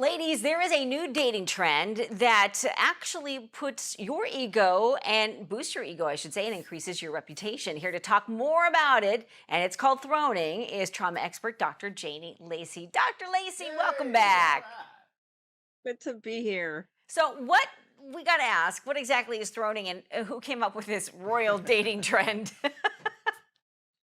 ladies, there is a new dating trend that actually puts your ego and boosts your ego, I should say, and increases your reputation. Here to talk more about it, and it's called Throning, is trauma expert Dr. Janie Lacy. Dr. Lacy, welcome back. Good to be here. So, what we got to ask, what exactly is Throning and who came up with this royal dating trend?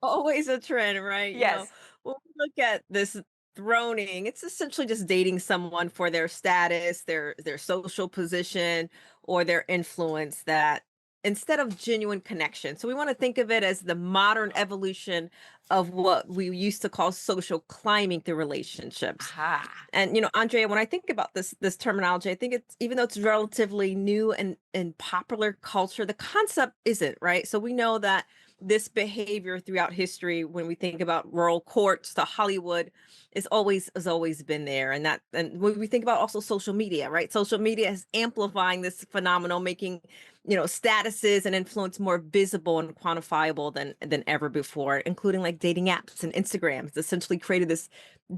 Always a trend, right? Yes. When we look at this throning, it's essentially just dating someone for their status, their social position, or their influence that instead of genuine connection. So we want to think of it as the modern evolution of what we used to call social climbing through relationships. Aha. And Andrea, when I think about this terminology, I think it's even though it's relatively new and in popular culture, the concept isn't, right? So we know that this behavior throughout history, when we think about royal courts to Hollywood, is always has always been there. And when we think about also social media, right? Social media is amplifying this phenomenon, making statuses and influence more visible and quantifiable than ever before, including like dating apps and Instagram. It's essentially created this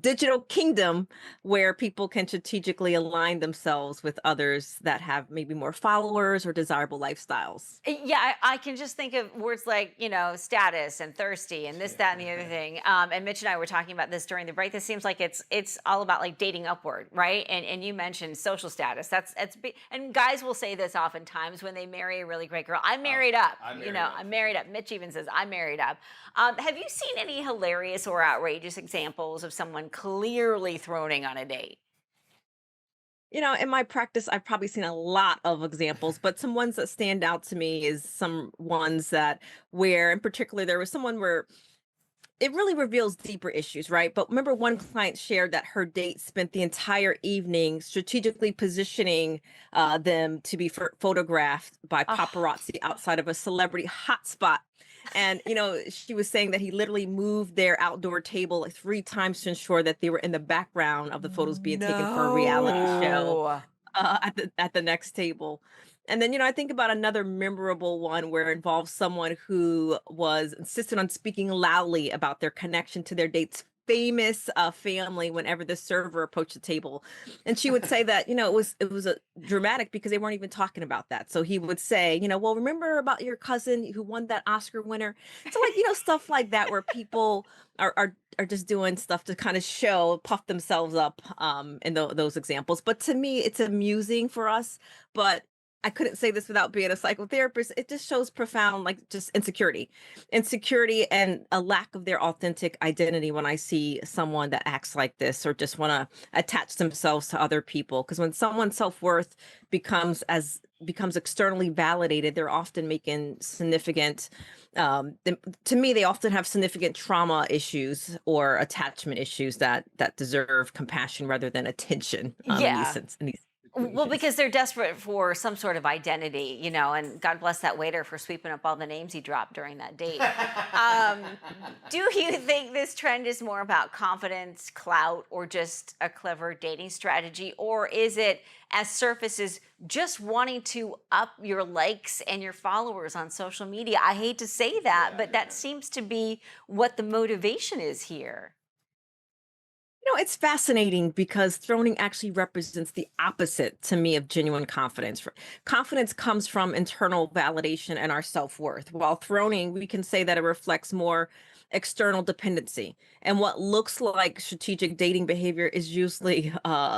digital kingdom where people can strategically align themselves with others that have maybe more followers or desirable lifestyles. Yeah, I can just think of words like, status and thirsty and this, that, and the other thing. And Mitch and I were talking about this during the break. This seems like it's all about like dating upward, right? And you mentioned social status. And guys will say this oftentimes when they marry a really great girl. I'm married up. I'm married up. Mitch even says I'm married up. Have you seen any hilarious or outrageous examples of someone clearly throning on a date? In my practice, I've probably seen a lot of examples, but some ones that stand out to me is some ones that where, in particular, there was someone where it really reveals deeper issues, right? But remember, one client shared that her date spent the entire evening strategically positioning them to be photographed by Oh, paparazzi outside of a celebrity hotspot. And she was saying that he literally moved their outdoor table like 3 times to ensure that they were in the background of the photos being taken for a reality show no. at the next table. And then, I think about another memorable one where it involves someone who was insistent on speaking loudly about their connection to their date's famous family whenever the server approached the table. And she would say that, it was a dramatic because they weren't even talking about that. So he would say, well, remember about your cousin who won that Oscar winner? So like, stuff like that where people are just doing stuff to kind of show, puff themselves up in those examples. But to me, it's amusing for us. But I couldn't say this without being a psychotherapist. It just shows profound, like, just insecurity and a lack of their authentic identity when I see someone that acts like this or just want to attach themselves to other people. Because when someone's self-worth becomes externally validated, they're often making significant, to me, they often have significant trauma issues or attachment issues that deserve compassion rather than attention Yeah. in these Well, situations. because they're desperate for some sort of identity, and God bless that waiter for sweeping up all the names he dropped during that date. Um, do you think this trend is more about confidence, clout, or just a clever dating strategy? Or is it, as surfaces, just wanting to up your likes and your followers on social media? I hate to say that, but that seems to be what the motivation is here. It's fascinating because throning actually represents the opposite to me of genuine confidence. Confidence comes from internal validation and our self-worth, while throning, we can say that it reflects more external dependency. And what looks like strategic dating behavior is usually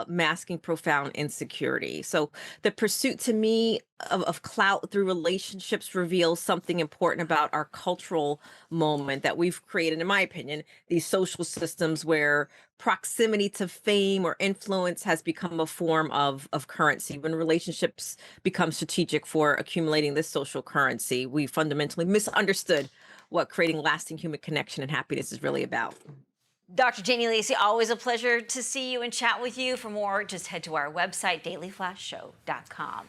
masking profound insecurity. So the pursuit to me of clout through relationships reveals something important about our cultural moment that we've created, in my opinion, these social systems where proximity to fame or influence has become a form of currency. When relationships become strategic for accumulating this social currency, we fundamentally misunderstood what creating lasting human connection and happiness is really about. Dr. Janie Lacy, always a pleasure to see you and chat with you. For more, just head to our website, dailyflashshow.com.